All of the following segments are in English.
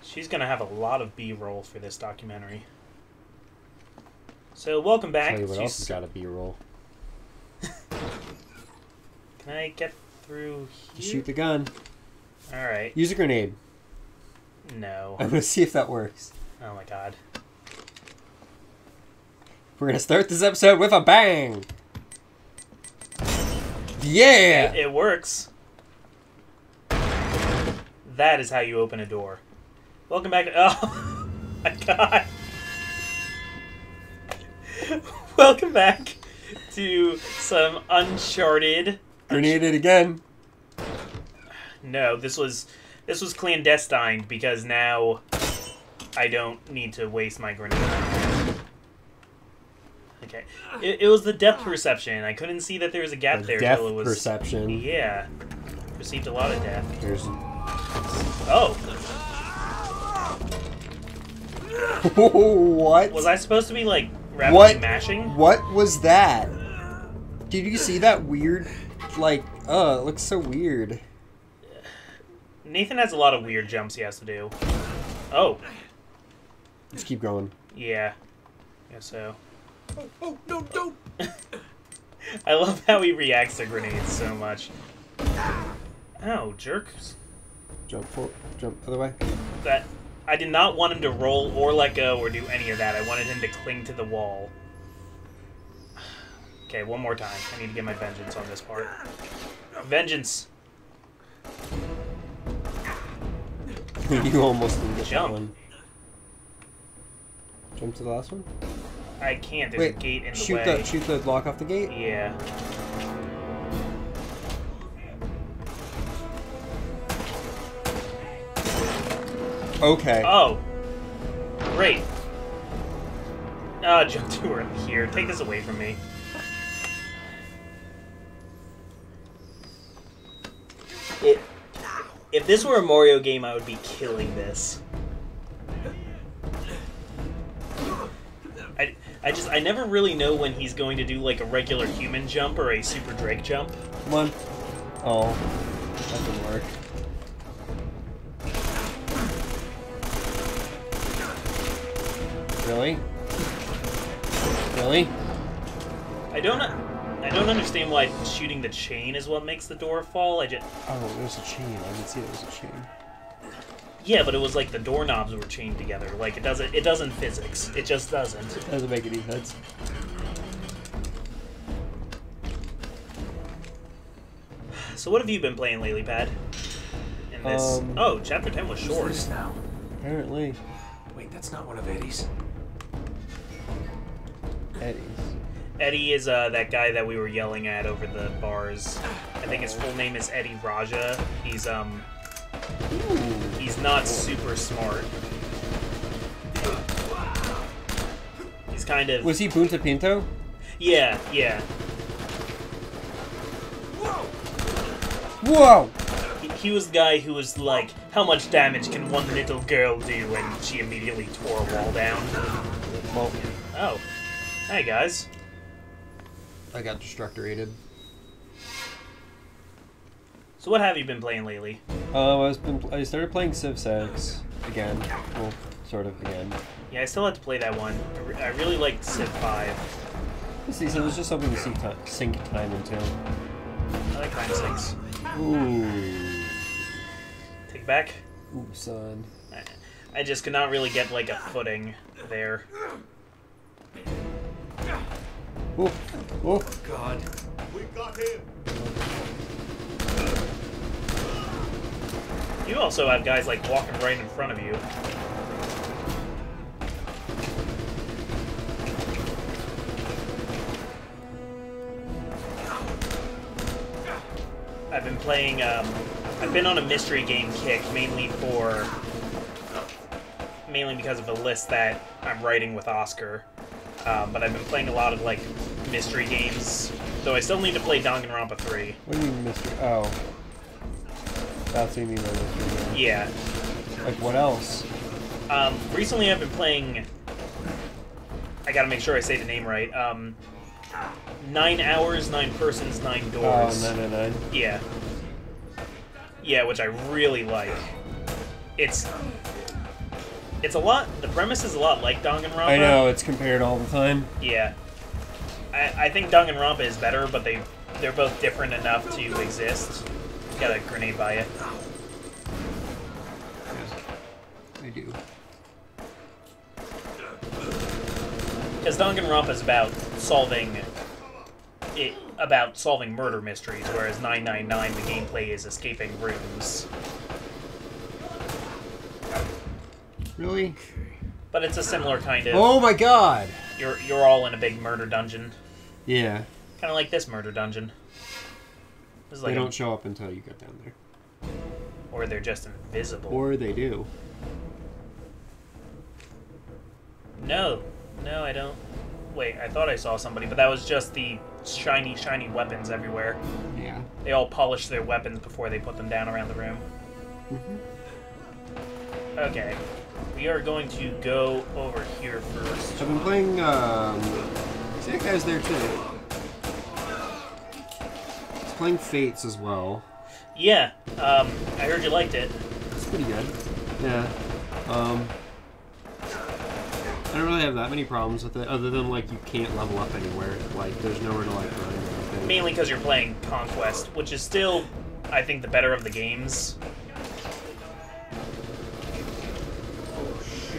She's gonna have a lot of B-roll for this documentary. So, welcome back. Tell you what else has got a B-roll. Can I get through here? Shoot the gun. Alright. Use a grenade. No. I'm gonna see if that works. Oh my god. We're gonna start this episode with a bang! Yeah! It works. That is how you open a door. Welcome back to... Oh my god. Welcome back to some Uncharted. Grenaded again. No, this was clandestine because now I don't need to waste my grenade. Okay. It was the depth perception. I couldn't see that there was a gap there until it was... perception. Yeah. Received a lot of death. There's... Oh! What? Was I supposed to be, like, rapidly mashing? What was that? Did you see that weird, like, it looks so weird. Nathan has a lot of weird jumps he has to do. Oh. Let's keep going. Yeah. Guess so. Oh, no, don't! I love how he reacts to grenades so much. Ow, jerks. Jump other way. That I did not want him to roll or let go or do any of that. I wanted him to cling to the wall. Okay, one more time. I need to get my vengeance on this part. Vengeance! You almost didn't get Jump. that one. Jump to the last one? I can't. There's a gate in the way. Shoot the lock off the gate? Yeah. Okay. Oh. Great. Jump too early here. Take this away from me. If this were a Mario game, I would be killing this. I never really know when he's going to do like a regular human jump or a super Drake jump. Come on. Oh. That didn't work. Really? Really? I don't understand why shooting the chain is what makes the door fall. Oh, there's a chain. I didn't see there was a chain. Yeah, but it was like the doorknobs were chained together. Like it doesn't physics. It just doesn't. It doesn't make any sense. So what have you been playing lately, Pad? In this oh, chapter 10 was short. Who's this now? Apparently. Wait, that's not one of Eddie's. Eddie's. Eddie is that guy that we were yelling at over the bars. I think his full name is Eddie Raja. He's not super smart. He's kind of... Was he Punta Pinto? Yeah, yeah. Whoa! He was the guy who was like, how much damage can one little girl do? And she immediately tore a wall down. Well, oh. Hey, guys. I got destructorated. So what have you been playing lately? I started playing Civ 6 again. Well, sort of again. Yeah, I still have to play that one. I really liked Civ 5. This season was just something to sink time into. I like time sinks. Ooh. Take it back. Ooh, son. I just could not really get like a footing there. Oh, oh. God. We got him. You also have guys like walking right in front of you. I've been playing, I've been on a mystery game kick, mainly because of a list that I'm writing with Oscar. But I've been playing a lot of, like, mystery games. Though I still need to play Danganronpa 3. What do you mean mystery? Oh. That's what you mean by mystery game. Yeah. Like, what else? Recently I've been playing... I gotta make sure I say the name right. 9 Hours, 9 Persons, 9 Doors. Oh, 999. Yeah. Yeah, which I really like. It's It's a lot. The premise is a lot like Danganronpa. I know, it's compared all the time. Yeah. I think Danganronpa is better, but they're both different enough to exist. Got a grenade by it. I do. Because Danganronpa is about solving murder mysteries, whereas 999 the gameplay is escaping rooms. Really? But it's a similar kind of. Oh my god! You're all in a big murder dungeon. Yeah. Kind of like this murder dungeon. This is like they don't show up until you get down there. Or they're just invisible. Or they do. No, I don't. Wait, I thought I saw somebody, but that was just the shiny, shiny weapons everywhere. Yeah. They all polish their weapons before they put them down around the room. Okay. We are going to go over here first. I've been playing, see that guy's there too. He's playing Fates as well. Yeah, I heard you liked it. It's pretty good. Yeah. I don't really have that many problems with it, other than, like, you can't level up anywhere. Like, there's nowhere to, like, grind or anything. Mainly because you're playing Conquest, which is still, I think, the better of the games.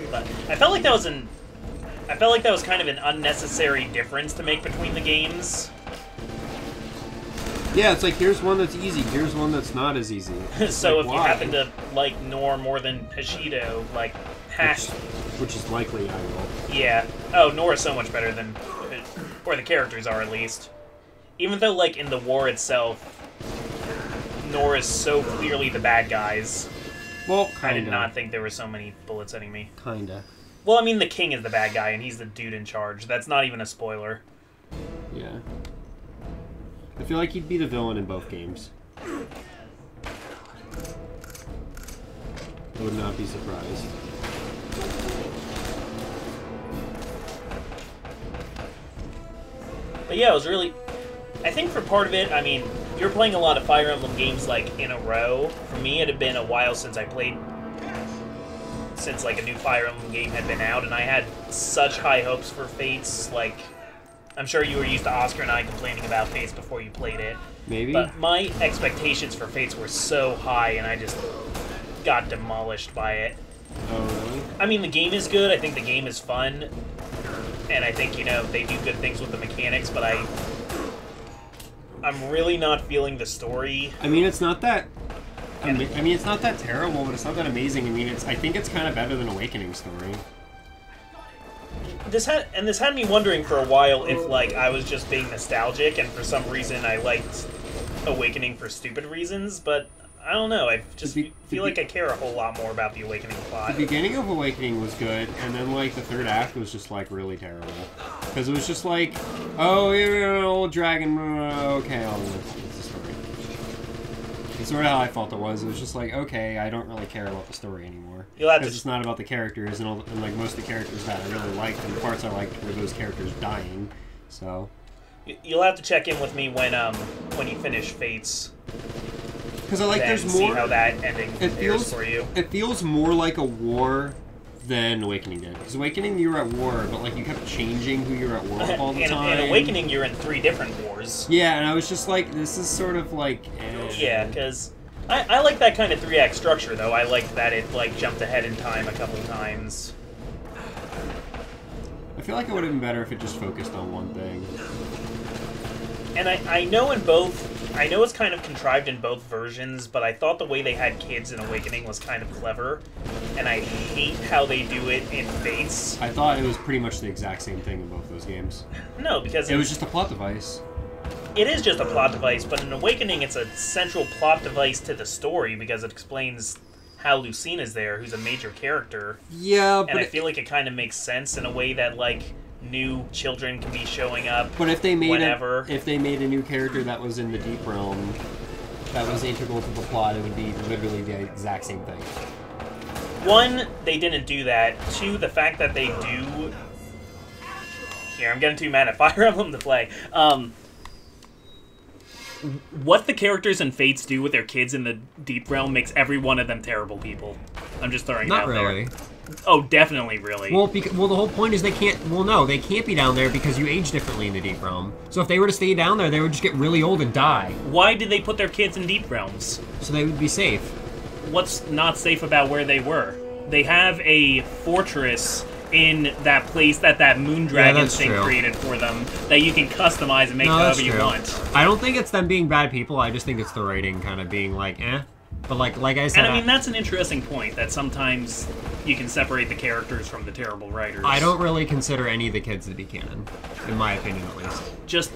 But I felt like that was kind of an unnecessary difference to make between the games. Yeah, it's like, here's one that's easy, here's one that's not as easy. So like, if why? you happen to like Nor more than Hashido, like, Which is likely I will. Yeah. Oh, Nor is so much better than... Or the characters are, at least. Even though, like, in the war itself, Nor is so clearly the bad guys. Well, kinda. I did not think there were so many bullets hitting me. Kinda. Well, I mean, the king is the bad guy, and he's the dude in charge. That's not even a spoiler. Yeah. I feel like he'd be the villain in both games. I would not be surprised. But yeah, it was really... I think for part of it, I mean, you're playing a lot of Fire Emblem games, like, in a row. For me, it had been a while since I played... Since, like, a new Fire Emblem game had been out, and I had such high hopes for Fates. Like, I'm sure you were used to Oscar and I complaining about Fates before you played it. Maybe? But my expectations for Fates were so high, and I just got demolished by it. Oh, really? I mean, the game is good. I think the game is fun. And I think, you know, they do good things with the mechanics, but I'm really not feeling the story. I mean, it's not that... I mean, it's not that terrible, but it's not that amazing. I mean, I think it's kind of better than Awakening's story. This had me wondering for a while if, like, I was just being nostalgic, and for some reason I liked Awakening for stupid reasons, but I don't know. I just feel like I care a whole lot more about the Awakening plot. The beginning of Awakening was good, and then, like, the third act was just, like, really terrible. Because it was just like, oh, you're an old dragon, okay, it's the story. It's sort of how I felt it was. It was just like, okay, I don't really care about the story anymore. Because it's not about the characters, and like, most of the characters that I really liked, and the parts I liked were those characters dying, so... You'll have to check in with me when you finish Fates. Because I like there's more... see how that ending feels for you. It feels more like a war than Awakening did. Because Awakening, you were at war, but like you kept changing who you were at war with all the time. In Awakening, you're in 3 different wars. Yeah, and I was just like, this is sort of like... Yeah, because I like that kind of 3-act structure, though. I liked that it, like, jumped ahead in time a couple times. I feel like it would have been better if it just focused on one thing. And I know in both... I know it's kind of contrived in both versions, but I thought the way they had kids in Awakening was kind of clever, and I hate how they do it in Fates. I thought it was pretty much the exact same thing in both those games. No, because it was just a plot device. It is just a plot device, but in Awakening it's a central plot device to the story because it explains how Lucina's there, who's a major character. Yeah, but... And I feel like it kind of makes sense in a way that, like, new children can be showing up. But if they made whenever. If they made a new character that was in the Deep Realm, that was integral to the plot, it would be literally the exact same thing. 1, they didn't do that. 2, the fact that they do... Here, I'm getting too mad at Fire Emblem to play. What the characters in Fates do with their kids in the Deep Realm makes every one of them terrible people. I'm just throwing it Not out really. there. Oh, definitely really. Well, well, the whole point is they can't... Well, no, they can't be down there because you age differently in the Deep Realm. So if they were to stay down there, they would just get really old and die. Why did they put their kids in Deep Realms? So they would be safe. What's not safe about where they were? They have a fortress in that place that Moondragon thing created for them that you can customize and make however you want. I don't think it's them being bad people. I just think it's the writing kind of being like, eh. But like I said... And I mean, that's an interesting point, that sometimes you can separate the characters from the terrible writers. I don't really consider any of the kids to be canon, in my opinion at least. Just,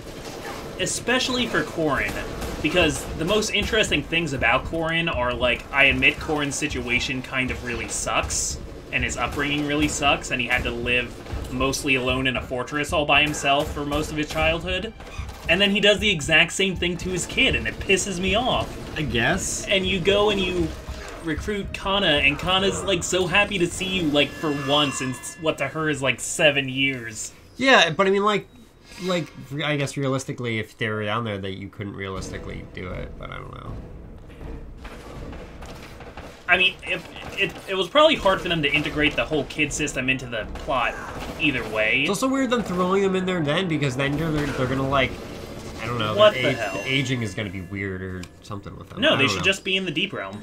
especially for Corrin, because the most interesting things about Corrin are, like, I admit Corrin's situation kind of really sucks, and his upbringing really sucks, and he had to live mostly alone in a fortress all by himself for most of his childhood. And then he does the exact same thing to his kid, and it pisses me off. I guess. And you go and you recruit Kana, and Kana's, like, so happy to see you, like, for once in what to her is, like, 7 years. Yeah, but I mean, like, I guess realistically, if they were down there, that you couldn't realistically do it, but I don't know. I mean, it was probably hard for them to integrate the whole kid system into the plot either way. It's also weird them throwing them in there then, because then they're gonna, like, I don't know. What the hell? The aging is gonna be weird or something with them. No, they should just be in the Deep Realm.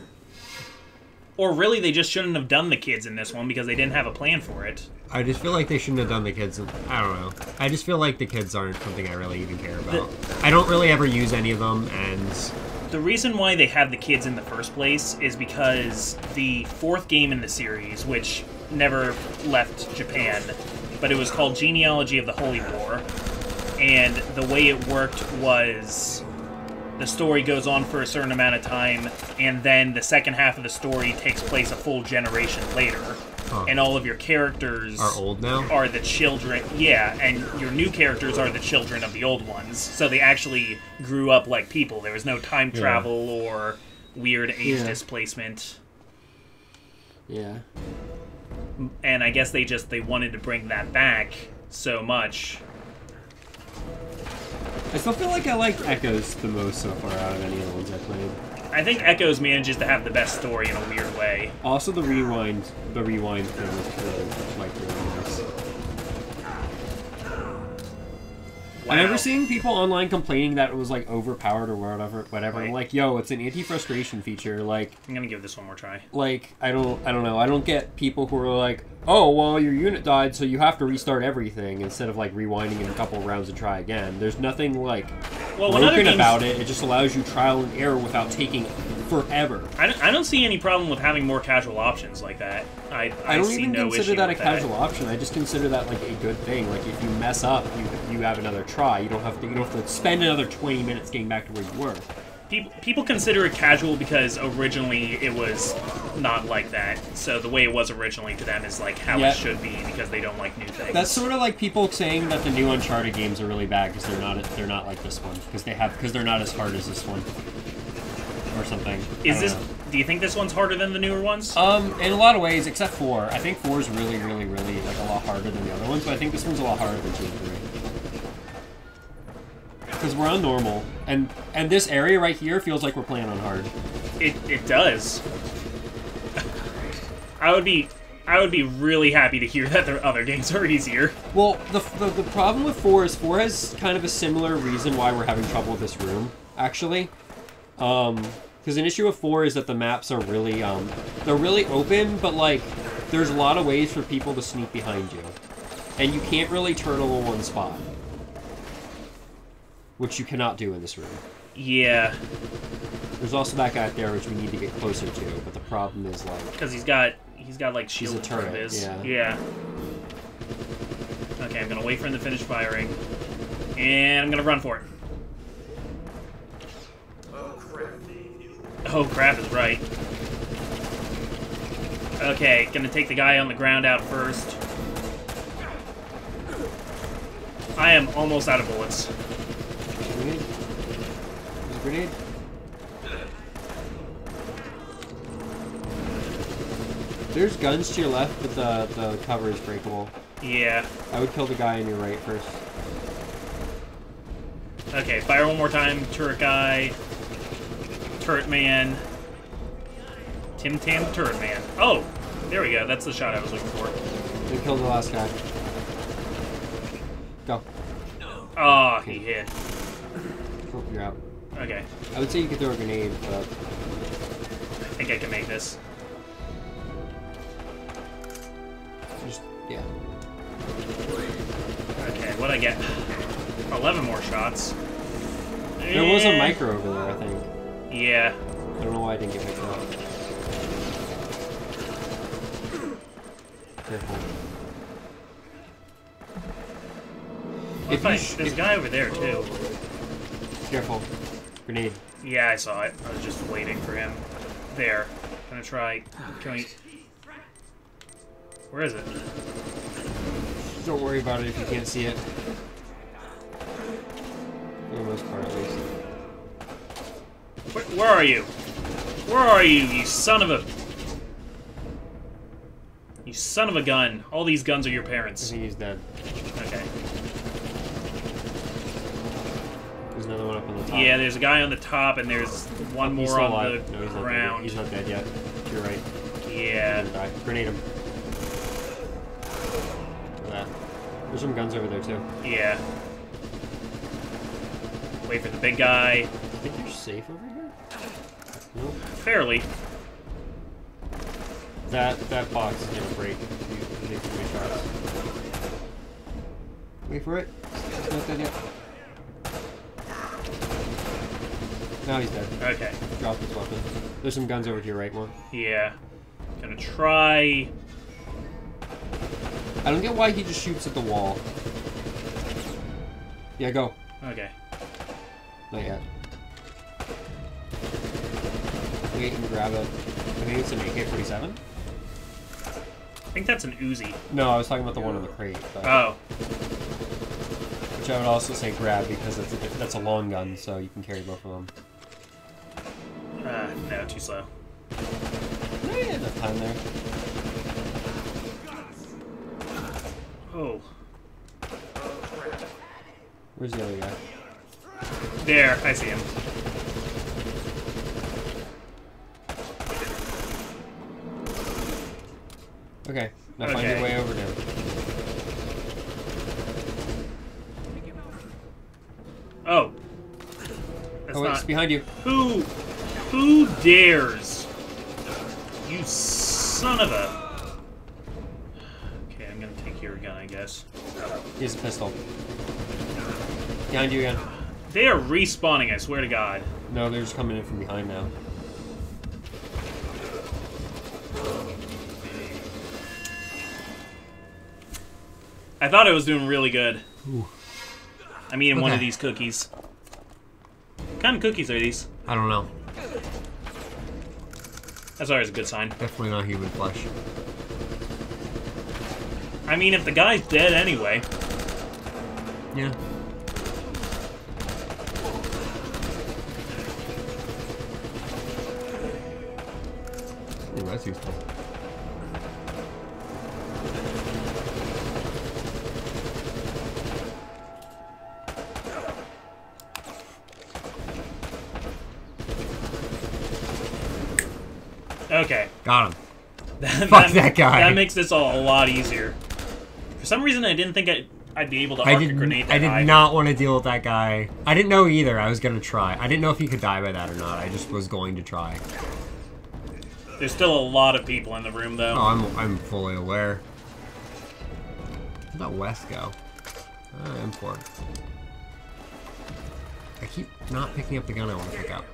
Or really, they just shouldn't have done the kids in this one because they didn't have a plan for it. I just feel like they shouldn't have done the kids. I don't know. I just feel like the kids aren't something I really even care about. I don't really ever use any of them, and... The reason why they had the kids in the first place is because the 4th game in the series, which never left Japan, but it was called Genealogy of the Holy War, and the way it worked was the story goes on for a certain amount of time, and then the second half of the story takes place a full generation later. Huh. And all of your characters are old now? Are the children, yeah, and your new characters are the children of the old ones. So they actually grew up like people. There was no time travel or weird age displacement. Yeah. And I guess they wanted to bring that back so much. I still feel like I like Echoes the most so far out of any of the ones I played. I think Echoes manages to have the best story in a weird way. Also, the rewind thing was really nice. Wow. I remember seeing people online complaining that it was like overpowered or whatever. Right. I'm like, yo, it's an anti-frustration feature. Like, I'm gonna give this one more try. Like, I don't know. I don't get people who are like, oh, well, your unit died, so you have to restart everything instead of like rewinding in a couple of rounds and try again. There's nothing like broken about it. It just allows you trial and error without taking forever. I don't see any problem with having more casual options like that. I don't see even no consider issue that a with casual option. I just consider that like a good thing. Like if you mess up, you have another try. You don't have to spend another 20 minutes getting back to where you were. People consider it casual because originally it was not like that. So the way it was originally to them is like how it should be because they don't like new things. That's sort of like people saying that the new Uncharted games are really bad because they're not like this one because they're not as hard as this one or something. Do you think this one's harder than the newer ones? In a lot of ways, except 4. I think 4 is really, really, really like a lot harder than the other ones, but I think this one's a lot harder than 2 and 3. Because we're on normal, and this area right here feels like we're playing on hard. It does. I would be really happy to hear that their other games are easier. Well, the problem with 4 is 4 has kind of a similar reason why we're having trouble with this room, actually. Because an issue with 4 is that the maps are really, they're really open, but like, there's a lot of ways for people to sneak behind you. And you can't really turtle in one spot. Which you cannot do in this room. Yeah. There's also that guy up there, which we need to get closer to, but the problem is like... Because he's got like shield in front of his. Yeah. Okay, I'm gonna wait for him to finish firing. And I'm gonna run for it. Oh crap is right. Okay, gonna take the guy on the ground out first. I am almost out of bullets. Grenade? There's a grenade? There's guns to your left, but the cover is breakable. Yeah. I would kill the guy on your right first. Okay, fire one more time. Turret guy. Turret man. Tim Tam the Turret Man. Oh, there we go. That's the shot I was looking for. They killed the last guy. Go. Oh, he hit. Oh, you're out. Okay. I would say you could throw a grenade, but... I think I can make this. Just, yeah. Okay, what'd I get? 11 more shots. There was a micro over there, I think. Yeah. I don't know why I didn't get picked up. Careful. There's a guy over there, too. Careful. Grenade. Yeah, I saw it. I was just waiting for him. There. I'm gonna try killing... Where is it? Don't worry about it if you can't see it. For the most part, at least. Where are you? Where are you, you son of a... You son of a gun. All these guns are your I parents. think he's dead. Okay. There's another one up on the top. Yeah, there's a guy on the top, and there's one He's more still on alive. the No, he's not dead. ground. He's not dead yet. To your right. Yeah. He's gonna die. Grenade him. Look at that. There's some guns over there, too. Yeah. Wait for the big guy. I think you're safe over here? Nope. Fairly. That box is gonna break if you take too many shots. Wait for it. It's not dead yet. Now he's dead. Okay. Drop his weapon. There's some guns over to your right, one. Yeah. Gonna try... I don't get why he just shoots at the wall. Yeah, go. Okay. Not yet. Wait and grab it. I think it's an AK-47? I think that's an Uzi. No, I was talking about the one in the crate. But, Oh. which I would also say grab because that's a long gun, so you can carry both of them. No, too slow. No, you had enough time there. Oh. Where's the other guy? There, I see him. Okay, now find your Okay. way over to him. Oh. That's Oh wait, it's not... behind you. Who dares? You son of a... Okay, I'm gonna take your gun, I guess. He has a pistol. Behind you again. They are respawning, I swear to God. No, they're just coming in from behind now. I thought I was doing really good. Ooh. I'm eating one of Okay. these cookies. What kind of cookies are these? I don't know. That's always a good sign. Definitely not human flesh. I mean, if the guy's dead anyway. Yeah. Ooh, that's useful. Okay. Got him. Fuck that guy. That makes this all a lot easier. For some reason, I didn't think I'd be able to arc a grenade that I high. did not want to deal with that guy. I didn't know either. I was going to try. I didn't know if he could die by that or not. I just was going to try. There's still a lot of people in the room, though. Oh, I'm fully aware. Where'd that West go? Import. I keep not picking up the gun I want to pick up.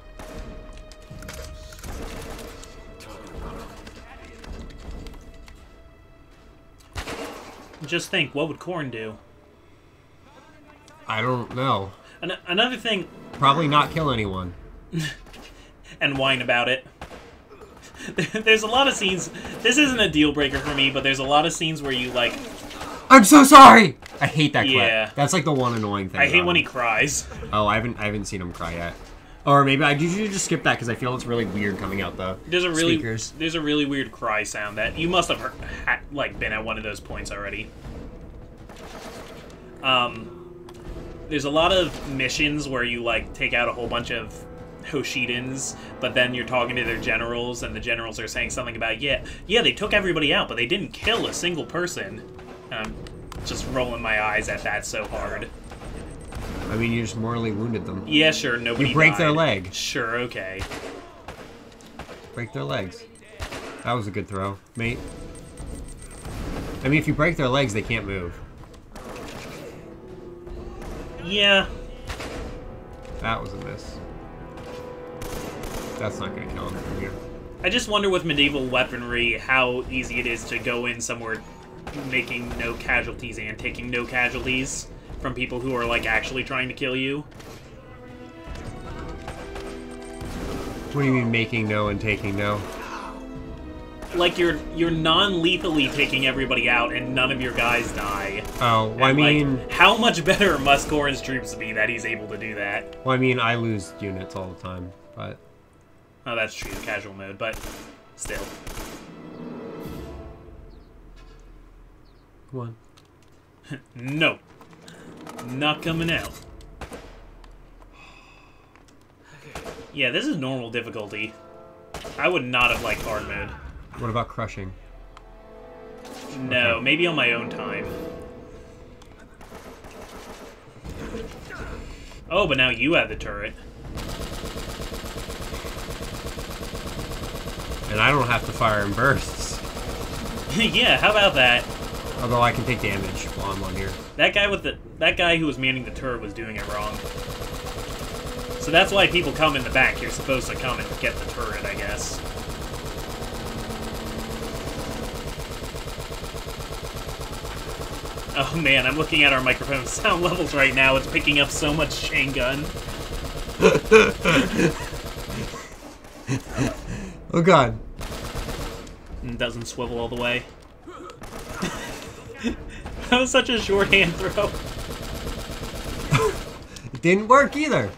Just think, what would Corrin do? I don't know. Another thing... Probably not kill anyone. And whine about it. There's a lot of scenes... This isn't a deal breaker for me, but there's a lot of scenes where you, like... I'm so sorry! I hate that clip. Yeah. That's like the one annoying thing I hate about when he him. cries. Oh, I haven't seen him cry yet. Or maybe I usually just skip that because I feel it's really weird coming out the speakers. There's a really weird cry sound that you must have heard, like been at one of those points already. There's a lot of missions where you like take out a whole bunch of Hoshidans, but then you're talking to their generals, and the generals are saying something about, yeah, they took everybody out, but they didn't kill a single person. And I'm just rolling my eyes at that so hard. I mean, you just mortally wounded them. Yeah, sure, nobody You break died. their leg. Sure, okay. Break their legs. That was a good throw, mate. I mean, if you break their legs, they can't move. Yeah. That was a miss. That's not gonna kill him from here. I just wonder with medieval weaponry how easy it is to go in somewhere making no casualties and taking no casualties from people who are, like, actually trying to kill you. What do you mean making no and taking no? Like, you're non-lethally taking everybody out and none of your guys die. Oh, well, I And, mean... like, how much better must Corrin's troops be that he's able to do that? Well, I mean, I lose units all the time, but... Oh, that's true, casual mode, but still. Come on. No. Not coming out. Yeah, this is normal difficulty. I would not have liked hard mode. What about crushing? No, Okay. maybe on my own time. Oh, but now you have the turret. And I don't have to fire in bursts. Yeah, how about that? Although I can take damage while I'm on here. That guy who was manning the turret was doing it wrong. So that's why people come in the back. You're supposed to come and get the turret, I guess. Oh man, I'm looking at our microphone sound levels right now. It's picking up so much chain gun. Oh god. And doesn't swivel all the way. That was such a shorthand throw. It didn't work either.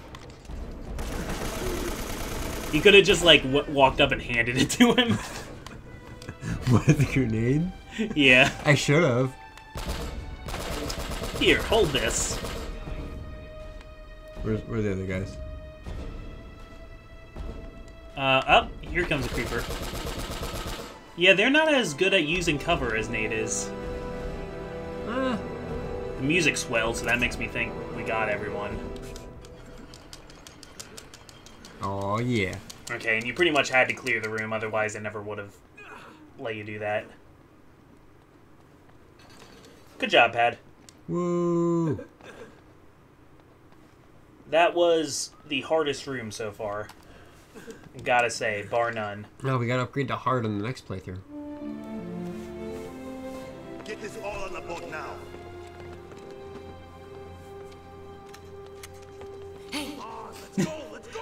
You could have just, like, walked up and handed it to him. What, the grenade? Yeah. I should have. Here, hold this. Where are the other guys? Up. Here comes a creeper. Yeah, they're not as good at using cover as Nate is. The music's swelled, so that makes me think we got everyone. Oh yeah. Okay, and you pretty much had to clear the room, otherwise I never would have let you do that. Good job, Pad. Woo. That was the hardest room so far. Gotta say, bar none. No, we gotta upgrade to hard on the next playthrough. Get this all on the boat now. Hey,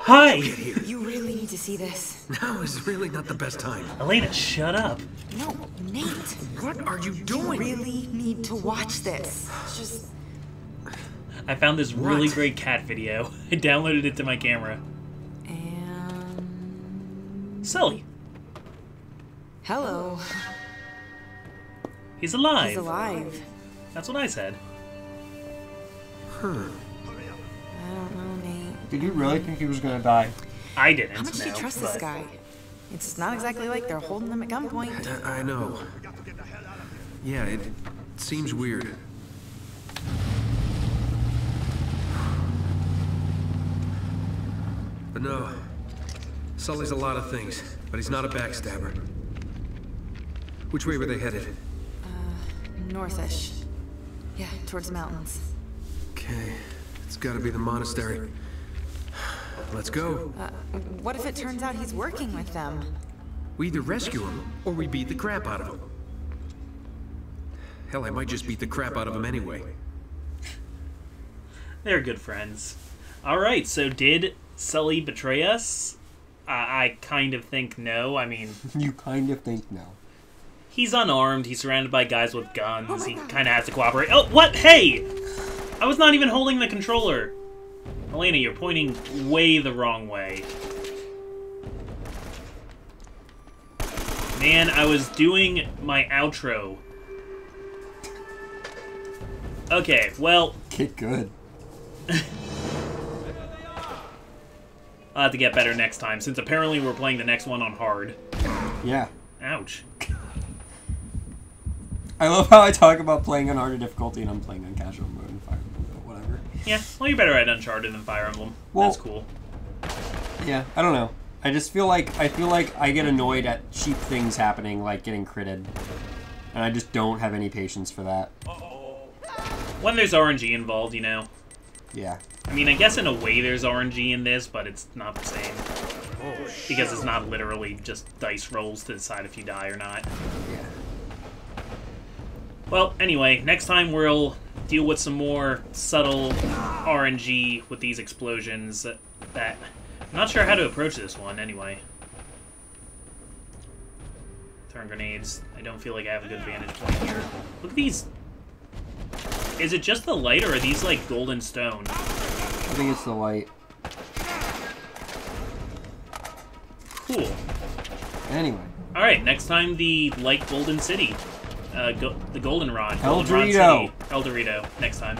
Hi! you really need to see this. Now is really not the best time. Elena, shut up. No, Nate. What are you You doing? really need to watch this. Just I found this really What? great cat video. I downloaded it to my camera. and Sully. hello. He's alive. He's alive. That's what I said. I don't know, Nate. Did you really think he was gonna die? I didn't. How much do you no, trust this but- guy? It's not exactly like they're holding him at gunpoint. I know. Yeah, it seems weird. But no, Sully's a lot of things, but he's not a backstabber. Which way were they headed? Northish. Yeah, towards the mountains. Okay, it's gotta be the monastery. Let's go. What if it turns out he's working with them? We either rescue him, or we beat the crap out of him. Hell, I might just beat the crap out of him anyway. They're good friends. Alright, so did Sully betray us? I kind of think no. I mean, You kind of think no. he's unarmed. He's surrounded by guys with guns. He kind of has to cooperate. Oh, what? Hey! I was not even holding the controller. Elena, you're pointing way the wrong way. Man, I was doing my outro. Okay, well... Get good. I'll have to get better next time, since apparently we're playing the next one on hard. Yeah. Ouch. I love how I talk about playing on harder difficulty and I'm playing on casual mode in Fire Emblem, but whatever. Yeah, well, you're better at Uncharted than Fire Emblem. Well, That's cool. Yeah, I don't know. I just feel like I get annoyed at cheap things happening, like getting critted. And I just don't have any patience for that. When there's RNG involved, you know. Yeah. I mean, I guess in a way there's RNG in this, but it's not the same. Because it's not literally just dice rolls to decide if you die or not. Yeah. Well, anyway, next time we'll deal with some more subtle RNG with these explosions that... I'm not sure how to approach this one, anyway. Turn grenades. I don't feel like I have a good vantage point here. Look at these... Is it just the light, or are these, like, golden stone? I think it's the light. Cool. Anyway. Alright, next time the light golden city. The golden rod. El Golden Rod Dorito. City. El Dorito. Next time.